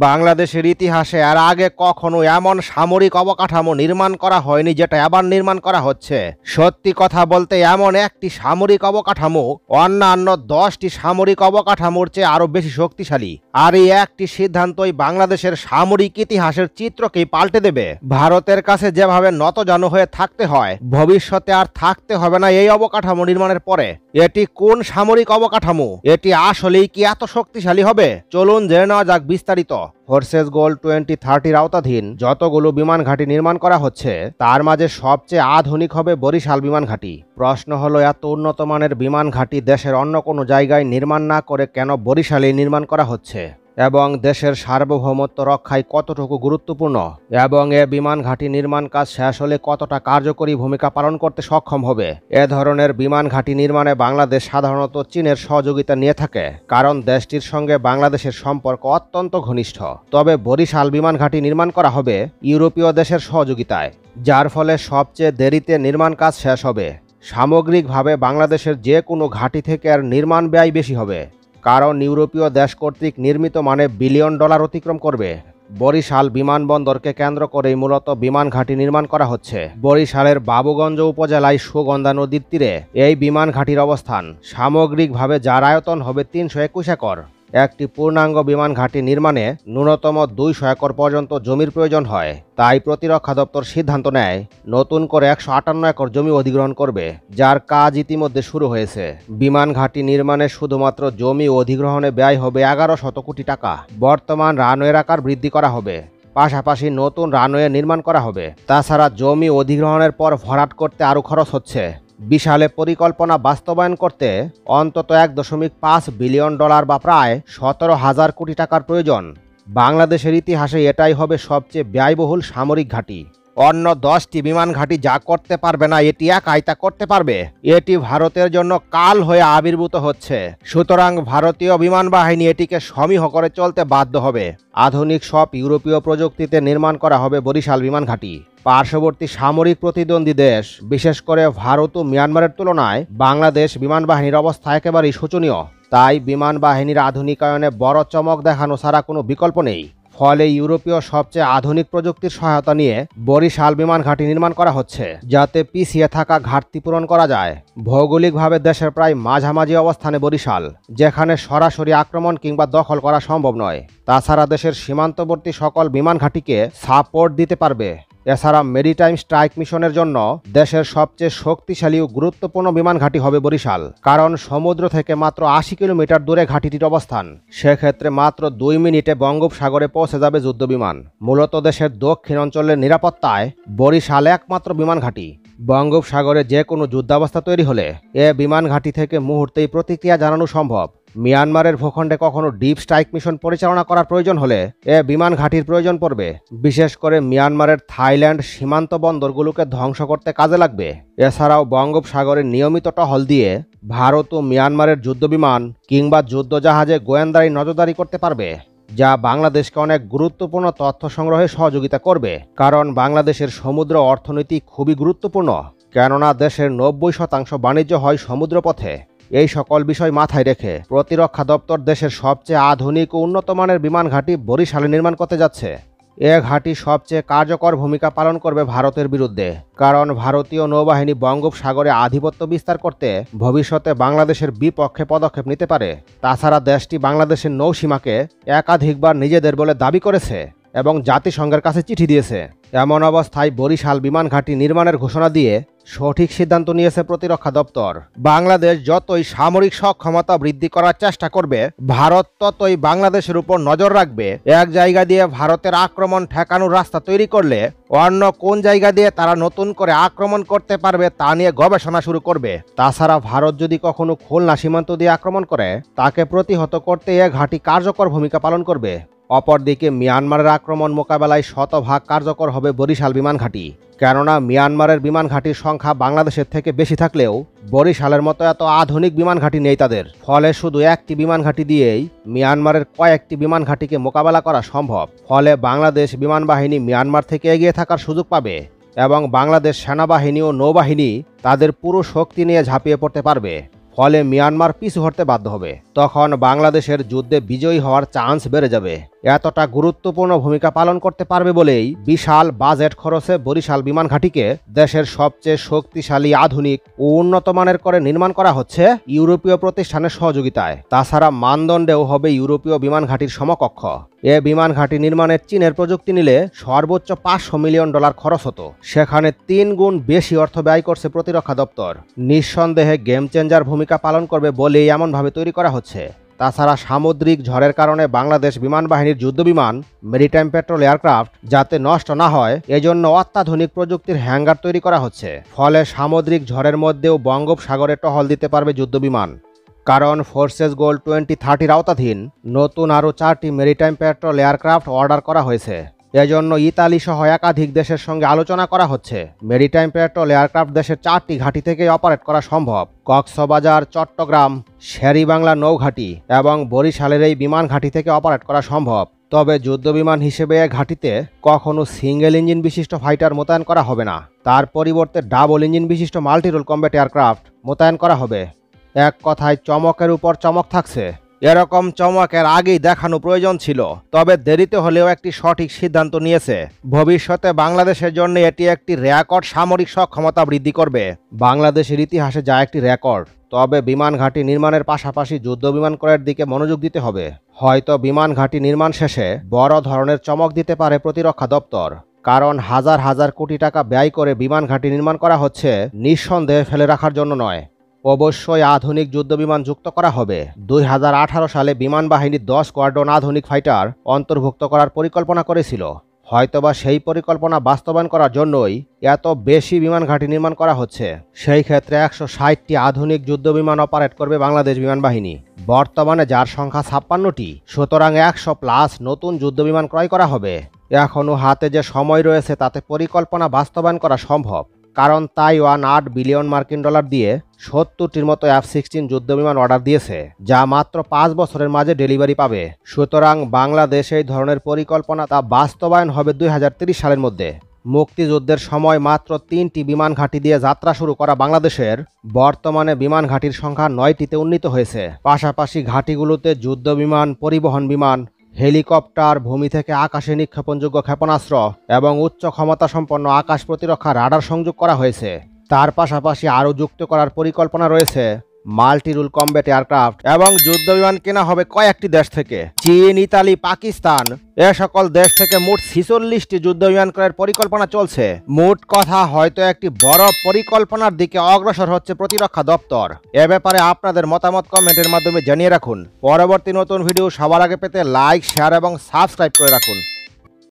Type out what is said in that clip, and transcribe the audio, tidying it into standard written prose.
বাংলাদেশের ইতিহাসে এর আগে কখনো এমন সামরিক অবকাঠামো নির্মাণ করা হয়নি যেটা এবার নির্মাণ করা হচ্ছে। সত্যি কথা বলতে এমন একটি সামরিক অবকাঠামো অন্যান্য 10টি সামরিক অবকাঠামোর চেয়ে আরো বেশি শক্তিশালী। আর এই একটি সিদ্ধান্তই বাংলাদেশের সামরিক ইতিহাসের চিত্রকেই পাল্টে দেবে। ভারতের কাছে যেভাবে নতজানু হয়ে থাকতে হয়, ভবিষ্যতে আর থাকতে হবে না এই অবকাঠামো নির্মাণের পরে। এটি কোন সামরিক অবকাঠামো? এটি আসলেই কি এত শক্তিশালী হবে? চলুন জেনে নেওয়া যাক বিস্তারিত। ফোর্সেস গোল 2030 আওতাধীন যতগুলো বিমান ঘাঁটি নির্মাণ করা হচ্ছে তার মাঝে সবচেয়ে আধুনিক হবে বরিশাল বিমান ঘাঁটি। প্রশ্ন হলো, এত উন্নত মানের বিমান ঘাঁটি দেশের অন্য কোনো জায়গায় নির্মাণ না করে কেন বরিশালে নির্মাণ করা হচ্ছে, এবং দেশের সার্বভৌমত্ব রক্ষায় কতটুকু গুরুত্বপূর্ণ, এবং এ বিমান ঘাঁটি নির্মাণ কাজ শেষ হলে কতটা কার্যকরী ভূমিকা পালন করতে সক্ষম হবে। এ ধরনের বিমান ঘাঁটি নির্মাণে বাংলাদেশ সাধারণত চীনের সহযোগিতা নিয়ে থাকে, কারণ দেশটির সঙ্গে বাংলাদেশের সম্পর্ক অত্যন্ত ঘনিষ্ঠ। তবে বরিশাল বিমান ঘাঁটি নির্মাণ করা হবে ইউরোপীয় দেশের সহযোগিতায়, যার ফলে সবচেয়ে দেরিতে নির্মাণ কাজ শেষ হবে। সামগ্রিকভাবে বাংলাদেশের যে কোনো ঘাঁটি থেকে এর নির্মাণ ব্যয় বেশি হবে, কারণ ইউরোপীয় দেশ কর্তৃক নির্মিত মানে $1 বিলিয়ন অতিক্রম করবে। বরিশাল বিমানবন্দরকে কেন্দ্র করেই মূলত বিমান ঘাঁটি নির্মাণ করা হচ্ছে। বরিশালের বাবুগঞ্জ উপজেলায় সুগন্ধা নদীর তীরে এই বিমান ঘাঁটির অবস্থান। সামগ্রিকভাবে যার আয়তন হবে 321 একর। একটি পূর্ণাঙ্গ বিমান ঘাঁটি নির্মাণে ন্যূনতম 200 একর পর্যন্ত জমির প্রয়োজন হয়। তাই প্রতিরক্ষা দপ্তর সিদ্ধান্ত নেয় নতুন করে 158 একর জমি অধিগ্রহণ করবে, যার কাজ ইতিমধ্যে শুরু হয়েছে। বিমান ঘাঁটি নির্মাণে শুধুমাত্র জমি অধিগ্রহণে ব্যয় হবে 1100 কোটি টাকা। বর্তমান রানওয়ের আকার বৃদ্ধি করা হবে, পাশাপাশি নতুন রানওয়ে নির্মাণ করা হবে। তাছাড়া জমি অধিগ্রহণের পর ভরাট করতে আরও খরচ হচ্ছে। বিশালে পরিকল্পনা বাস্তবায়ন করতে অন্তত $1.5 বিলিয়ন বা প্রায় 17,000 কোটি টাকার প্রয়োজন। বাংলাদেশের ইতিহাসে এটাই হবে সবচেয়ে ব্যয়বহুল সামরিক ঘাঁটি। অন্য 10টি বিমান ঘাঁটি যা করতে পারবে না, এটি একাই তা করতে পারবে। এটি ভারতের জন্য কাল হয়ে আবির্ভূত হচ্ছে। সুতরাং ভারতীয় বিমান বাহিনী এটিকে সমীহ করে চলতে বাধ্য হবে। আধুনিক সব ইউরোপীয় প্রযুক্তিতে নির্মাণ করা হবে বরিশাল বিমান ঘাঁটি। পার্শ্ববর্তী সামরিক প্রতিদ্বন্দ্বী দেশ, বিশেষ করে ভারত ও মিয়ানমারের তুলনায় বাংলাদেশ বিমান বাহিনীর অবস্থা একেবারেই শোচনীয়। তাই বিমান বাহিনীর আধুনিকায়নে বড় চমক দেখানো ছাড়া কোনো বিকল্প নেই। ফলে ইউরোপীয় সবচেয়ে আধুনিক প্রযুক্তির সহায়তা নিয়ে বরিশাল বিমান ঘাঁটি নির্মাণ করা হচ্ছে, যাতে পিছিয়ে থাকা ঘাটতি পূরণ করা যায়। ভৌগোলিকভাবে দেশের প্রায় মাঝামাঝি অবস্থানে বরিশাল, যেখানে সরাসরি আক্রমণ কিংবা দখল করা সম্ভব নয়। তাছাড়া দেশের সীমান্তবর্তী সকল বিমান ঘাঁটিকে সাপোর্ট দিতে পারবে। এছাড়া মেরিটাইম স্ট্রাইক মিশনের জন্য দেশের সবচেয়ে শক্তিশালী ও গুরুত্বপূর্ণ বিমান ঘাঁটি হবে বরিশাল, কারণ সমুদ্র থেকে মাত্র 80 কিলোমিটার দূরে ঘাঁটিটির অবস্থান। সেক্ষেত্রে মাত্র 2 মিনিটে বঙ্গোপসাগরে পৌঁছে যাবে যুদ্ধবিমান। মূলত দেশের দক্ষিণ অঞ্চলের নিরাপত্তায় বরিশাল একমাত্র বিমান ঘাঁটি। বঙ্গোপসাগরে যে কোনো যুদ্ধাবস্থা তৈরি হলে এ বিমান ঘাঁটি থেকে মুহূর্তেই প্রতিক্রিয়া জানানো সম্ভব। মিয়ানমারের ভূখণ্ডে কখনো ডিপ স্ট্রাইক মিশন পরিচালনা করার প্রয়োজন হলে এ বিমান ঘাঁটির প্রয়োজন পড়বে। বিশেষ করে মিয়ানমারের থাইল্যান্ড সীমান্ত বন্দরগুলোকে ধ্বংস করতে কাজে লাগবে। এছাড়াও বঙ্গোপসাগরের নিয়মিত টহল দিয়ে ভারত ও মিয়ানমারের যুদ্ধবিমান কিংবা যুদ্ধজাহাজে গোয়েন্দারি নজরদারি করতে পারবে, যা বাংলাদেশকে অনেক গুরুত্বপূর্ণ তথ্য সংগ্রহে সহযোগিতা করবে। কারণ বাংলাদেশের সমুদ্র অর্থনীতি খুবই গুরুত্বপূর্ণ, কেননা দেশের 90% বাণিজ্য হয় সমুদ্রপথে। এই সকল বিষয় মাথায় রেখে প্রতিরক্ষা দপ্তর দেশের সবচেয়ে আধুনিক ও উন্নত মানের বিমান ঘাঁটি বরিশালে নির্মাণ করতে যাচ্ছে। এ ঘাঁটি সবচেয়ে কার্যকর ভূমিকা পালন করবে ভারতের বিরুদ্ধে, কারণ ভারতীয় নৌবাহিনী বঙ্গোপসাগরে আধিপত্য বিস্তার করতে ভবিষ্যতে বাংলাদেশের বিপক্ষে পদক্ষেপ নিতে পারে। তাছাড়া দেশটি বাংলাদেশের নৌসীমাকে একাধিকবার নিজেদের বলে দাবি করেছে এবং জাতিসংঘের কাছে চিঠি দিয়েছে। এমন অবস্থায় বরিশাল বিমান ঘাঁটি নির্মাণের ঘোষণা দিয়ে সঠিক সিদ্ধান্ত নিয়েছে প্রতিরক্ষা দপ্তর। বাংলাদেশ যতই সামরিক সক্ষমতা বৃদ্ধি করার চেষ্টা করবে, ভারত ততই বাংলাদেশের উপর নজর রাখবে। এক জায়গা দিয়ে ভারতের আক্রমণ ঠেকানোর রাস্তা তৈরি করলে অন্য কোন জায়গা দিয়ে তারা নতুন করে আক্রমণ করতে পারবে তা নিয়ে গবেষণা শুরু করবে। তাছাড়া ভারত যদি কখনো খুলনা সীমান্ত দিয়ে আক্রমণ করে, তাকে প্রতিহত করতে এ ঘাঁটি কার্যকর ভূমিকা পালন করবে। অপরদিকে মিয়ানমারের আক্রমণ মোকাবেলায় শতভাগ কার্যকর হবে বরিশাল বিমান ঘাঁটি, কেননা মিয়ানমারের বিমান ঘাঁটির সংখ্যা বাংলাদেশের থেকে বেশি থাকলেও বরিশালের মতো এত আধুনিক বিমান ঘাঁটি নেই তাদের। ফলে শুধু একটি বিমান ঘাঁটি দিয়েই মিয়ানমারের কয়েকটি বিমান ঘাঁটিকে মোকাবেলা করা সম্ভব। ফলে বাংলাদেশ বিমান বাহিনী মিয়ানমার থেকে এগিয়ে থাকার সুযোগ পাবে এবং বাংলাদেশ সেনাবাহিনী ও নৌবাহিনী তাদের পুরো শক্তি নিয়ে ঝাঁপিয়ে পড়তে পারবে। ফলে মিয়ানমার পিছু হটতে বাধ্য হবে। তখন বাংলাদেশের যুদ্ধে বিজয়ী হওয়ার চান্স বেড়ে যাবে। এতটা গুরুত্বপূর্ণ ভূমিকা পালন করতে পারবে বলেই বিশাল বাজেট খরচে বরিশাল বিমান ঘাঁটিকে দেশের সবচেয়ে শক্তিশালী, আধুনিক ও উন্নত মানের করে নির্মাণ করা হচ্ছে ইউরোপীয় প্রতিষ্ঠানের সহযোগিতায়। তাছাড়া মানদণ্ডেও হবে ইউরোপীয় বিমান ঘাঁটির সমকক্ষ। এ বিমান ঘাঁটি নির্মাণের চীনের প্রযুক্তি নিলে সর্বোচ্চ $500 মিলিয়ন খরচ হতো, সেখানে 3 গুণ বেশি অর্থ ব্যয় করছে প্রতিরক্ষা দপ্তর। নিঃসন্দেহে গেম চেঞ্জার ভূমিকা পালন করবে বলেই এমনভাবে তৈরি করা হচ্ছে। তাছাড়া সামুদ্রিক ঝড়ের কারণে বাংলাদেশ বিমান বাহিনীর যুদ্ধবিমান, মেরিটাইম পেট্রোল এয়ারক্রাফট যাতে নষ্ট না হয় এজন্য অত্যাধুনিক প্রযুক্তির হ্যাঙ্গার তৈরি করা হচ্ছে। ফলে সামুদ্রিক ঝড়ের মধ্যেও বঙ্গোপসাগরে টহল দিতে পারবে যুদ্ধবিমান। কারণ ফোর্সেস গোল 2030 আওতাধীন নতুন আরও 4টি মেরিটাইম পেট্রোল এয়ারক্রাফট অর্ডার করা হয়েছে। এজন্য ইতালি সহ একাধিক দেশের সঙ্গে আলোচনা করা হচ্ছে। মেরিটাইম পেট্রোল এয়ারক্রাফট দেশের 4টি ঘাঁটি থেকে অপারেট করা সম্ভব। কক্সবাজার, চট্টগ্রাম, শেরেবাংলা নৌঘাঁটি এবং বরিশালের এই বিমান ঘাঁটি থেকে অপারেট করা সম্ভব। তবে যুদ্ধবিমান হিসেবে এ ঘাঁটিতে কখনো সিঙ্গেল ইঞ্জিন বিশিষ্ট ফাইটার মোতায়েন করা হবে না, তার পরিবর্তে ডাবল ইঞ্জিন বিশিষ্ট মাল্টিরোল কম্ব্যাট এয়ারক্রাফট মোতায়েন করা হবে। এক কথায় চমকের উপর চমক থাকছে। এরকম চমকের আগেই দেখানো প্রয়োজন ছিল, তবে দেরিতে হলেও একটি সঠিক সিদ্ধান্ত নিয়েছে। ভবিষ্যতে বাংলাদেশের জন্য এটি একটি রেকর্ড সামরিক সক্ষমতা বৃদ্ধি করবে। বাংলাদেশের ইতিহাসে যা একটি রেকর্ড। তবে বিমান ঘাঁটি নির্মাণের পাশাপাশি যুদ্ধবিমান ক্রয়ের দিকে মনোযোগ দিতে হবে। হয়তো বিমান ঘাঁটি নির্মাণ শেষে বড় ধরনের চমক দিতে পারে প্রতিরক্ষা দপ্তর। কারণ হাজার হাজার কোটি টাকা ব্যয় করে বিমান ঘাঁটি নির্মাণ করা হচ্ছে নিঃসন্দেহে ফেলে রাখার জন্য নয়। অবশ্যই আধুনিক যুদ্ধবিমান যুক্ত করা হবে। 2018 সালে বিমান বাহিনীর 10 স্কোয়াড্রন আধুনিক ফাইটার অন্তর্ভুক্ত করার পরিকল্পনা করেছিল। হয়তোবা সেই পরিকল্পনা বাস্তবায়ন করার জন্যই এত বেশি বিমান ঘাঁটি নির্মাণ করা হচ্ছে। সেই ক্ষেত্রে 160টি আধুনিক যুদ্ধবিমান অপারেট করবে বাংলাদেশ বিমান বাহিনী, বর্তমানে যার সংখ্যা 56টি। সুতরাং 100+ নতুন যুদ্ধবিমান ক্রয় করা হবে। এখনও হাতে যে সময় রয়েছে তাতে পরিকল্পনা বাস্তবায়ন করা সম্ভব। কারণ তাইওয়ান $8 বিলিয়ন দিয়ে 70টির মতো F-16 যুদ্ধবিমান অর্ডার দিয়েছে, যা মাত্র 5 বছরের মাঝে ডেলিভারি পাবে। সুতরাং বাংলাদেশ এই ধরনের পরিকল্পনা তা বাস্তবায়ন হবে 2030 সালের মধ্যে। মুক্তিযুদ্ধের সময় মাত্র 3টি বিমান ঘাঁটি দিয়ে যাত্রা শুরু করা বাংলাদেশের বর্তমানে বিমান ঘাঁটির সংখ্যা 9টিতে উন্নীত হয়েছে। পাশাপাশি ঘাঁটিগুলোতে যুদ্ধবিমান, পরিবহন বিমান, হেলিকপ্টার, ভূমি থেকে আকাশে নিক্ষেপণযোগ্য ক্ষেপণাস্ত্র এবং উচ্চ ক্ষমতা সম্পন্ন আকাশ প্রতিরক্ষা রাডার সংযোগ করা হয়েছে। তার পাশাপাশি আরও যুক্ত করার পরিকল্পনা রয়েছে মাল্টিরোল কম্ব্যাট এয়ারক্রাফট এবং যুদ্ধবিমান কেনা হবে কয়েকটি দেশ থেকে। চীন, ইতালি, পাকিস্তান এ সকল দেশ থেকে মোট 46টি যুদ্ধবিমান ক্রয়ের পরিকল্পনা চলছে। মোট কথা হয়তো একটি বড় পরিকল্পনার দিকে অগ্রসর হচ্ছে প্রতিরক্ষা দপ্তর। এ ব্যাপারে আপনাদের মতামত কমেন্টের মাধ্যমে জানিয়ে রাখুন। পরবর্তী নতুন ভিডিও সবার আগে পেতে লাইক, শেয়ার এবং সাবস্ক্রাইব করে রাখুন।